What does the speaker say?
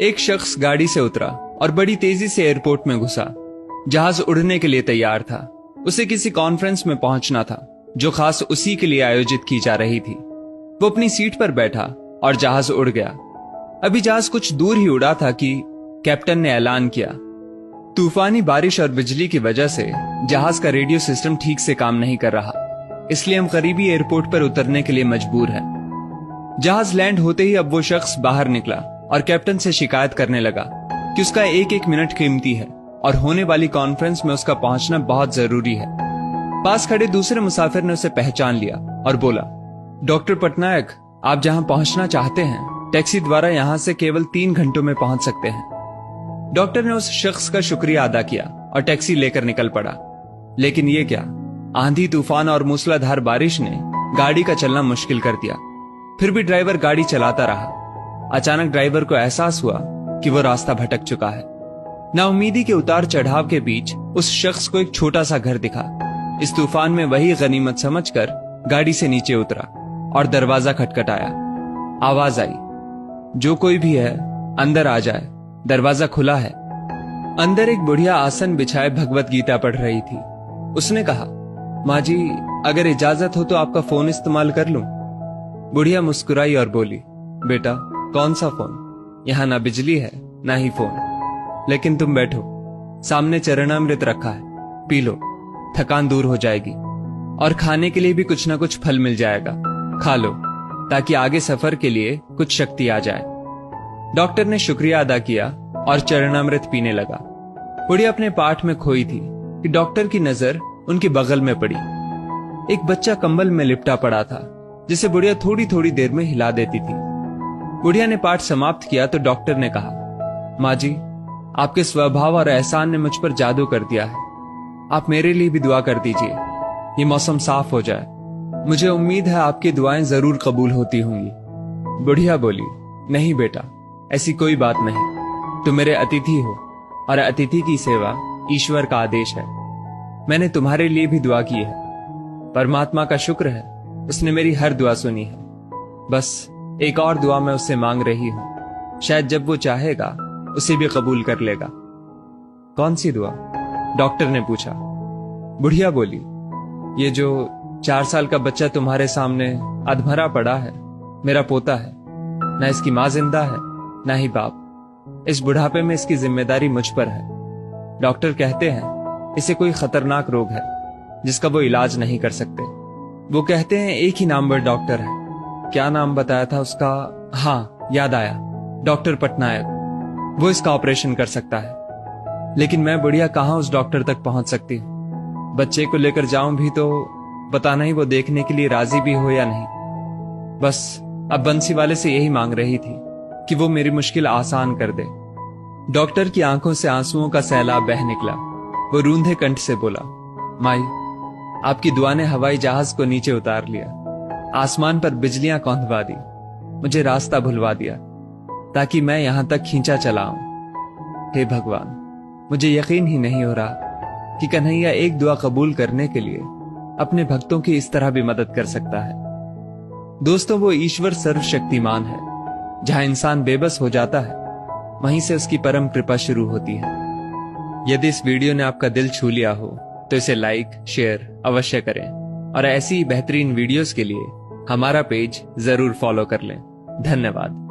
एक शख्स गाड़ी से उतरा और बड़ी तेजी से एयरपोर्ट में घुसा। जहाज उड़ने के लिए तैयार था। उसे किसी कॉन्फ्रेंस में पहुंचना था जो खास उसी के लिए आयोजित की जा रही थी। वो अपनी सीट पर बैठा और जहाज उड़ गया। अभी जहाज कुछ दूर ही उड़ा था कि कैप्टन ने ऐलान किया, तूफानी बारिश और बिजली की वजह से जहाज का रेडियो सिस्टम ठीक से काम नहीं कर रहा, इसलिए हम करीबी एयरपोर्ट पर उतरने के लिए मजबूर हैं। जहाज लैंड होते ही अब वो शख्स बाहर निकला और कैप्टन से शिकायत करने लगा कि उसका एक एक मिनट कीमती है और होने वाली कॉन्फ्रेंस में उसका पहुंचना बहुत जरूरी है। पास खड़े दूसरे मुसाफिर ने उसे पहचान लिया और बोला, डॉक्टर पटनायक, आप जहां पहुंचना चाहते हैं टैक्सी द्वारा यहां से केवल 3 घंटों में पहुंच सकते हैं। डॉक्टर ने उस शख्स का शुक्रिया अदा किया और टैक्सी लेकर निकल पड़ा। लेकिन ये क्या, आंधी तूफान और मूसलाधार बारिश ने गाड़ी का चलना मुश्किल कर दिया। फिर भी ड्राइवर गाड़ी चलाता रहा। अचानक ड्राइवर को एहसास हुआ कि वो रास्ता भटक चुका है। नाउमीदी के उतार चढ़ाव के बीच उस शख्स को एक छोटा सा घर दिखा। इस तूफान में वही गनीमत समझकर गाड़ी से नीचे उतरा और दरवाजा खटखटाया। आवाज आई, जो कोई भी है अंदर आ जाए, दरवाजा खुला है। अंदर एक बुढ़िया आसन बिछाए भगवत गीता पढ़ रही थी। उसने कहा, माँ जी, अगर इजाजत हो तो आपका फोन इस्तेमाल कर लूं। बुढ़िया मुस्कुराई और बोली, बेटा, कौन सा फोन? यहाँ ना बिजली है ना ही फोन। लेकिन तुम बैठो, सामने चरणामृत रखा है, पी लो, थकान दूर हो जाएगी। और खाने के लिए भी कुछ ना कुछ फल मिल जाएगा, खा लो ताकि आगे सफर के लिए कुछ शक्ति आ जाए। डॉक्टर ने शुक्रिया अदा किया और चरणामृत पीने लगा। बुढ़िया अपने पाठ में खोई थी कि डॉक्टर की नजर उनके बगल में पड़ी। एक बच्चा कंबल में लिपटा पड़ा था जिसे बुढ़िया थोड़ी थोड़ी देर में हिला देती थी। बुढ़िया ने पाठ समाप्त किया तो डॉक्टर ने कहा, माँ जी, आपके स्वभाव और एहसान ने मुझ पर जादू कर दिया है। आप मेरे लिए भी दुआ कर दीजिए, ये मौसम साफ हो जाए। मुझे उम्मीद है आपकी दुआएं जरूर कबूल होती होंगी। बुढ़िया बोली, नहीं बेटा, ऐसी कोई बात नहीं। तुम मेरे अतिथि हो और अतिथि की सेवा ईश्वर का आदेश है। मैंने तुम्हारे लिए भी दुआ की है। परमात्मा का शुक्र है, उसने मेरी हर दुआ सुनी है। बस एक और दुआ मैं उससे मांग रही हूं, शायद जब वो चाहेगा उसे भी कबूल कर लेगा। कौन सी दुआ? डॉक्टर ने पूछा। बुढ़िया बोली, ये जो 4 साल का बच्चा तुम्हारे सामने अधमरा पड़ा है, मेरा पोता है। ना इसकी माँ जिंदा है ना ही बाप। इस बुढ़ापे में इसकी जिम्मेदारी मुझ पर है। डॉक्टर कहते हैं इसे कोई खतरनाक रोग है जिसका वो इलाज नहीं कर सकते। वो कहते हैं एक ही नामवर डॉक्टर है। क्या नाम बताया था उसका? हाँ, याद आया, डॉक्टर पटनायक। वो इसका ऑपरेशन कर सकता है। लेकिन मैं बुढ़िया कहाँ उस डॉक्टर तक पहुंच सकती हूँ? बच्चे को लेकर जाऊं भी तो पता नहीं वो देखने के लिए राजी भी हो या नहीं। बस अब बंसी वाले से यही मांग रही थी कि वो मेरी मुश्किल आसान कर दे। डॉक्टर की आंखों से आंसुओं का सैलाब बह निकला। वो रूंधे कंठ से बोला, माई, आपकी दुआ ने हवाई जहाज को नीचे उतार लिया, आसमान पर बिजलियां कौंधवा दी, मुझे रास्ता भुलवा दिया ताकि मैं यहां तक खींचा चला आऊं। हे भगवान, मुझे यकीन ही नहीं हो रहा कि कन्हैया एक दुआ कबूल करने के लिए अपने भक्तों की इस तरह भी मदद कर सकता है। दोस्तों, वो ईश्वर सर्वशक्तिमान है। जहां इंसान बेबस हो जाता है वहीं से उसकी परम कृपा शुरू होती है। यदि इस वीडियो ने आपका दिल छू लिया हो तो इसे लाइक शेयर अवश्य करें और ऐसी बेहतरीन वीडियोस के लिए हमारा पेज जरूर फॉलो कर लें। धन्यवाद।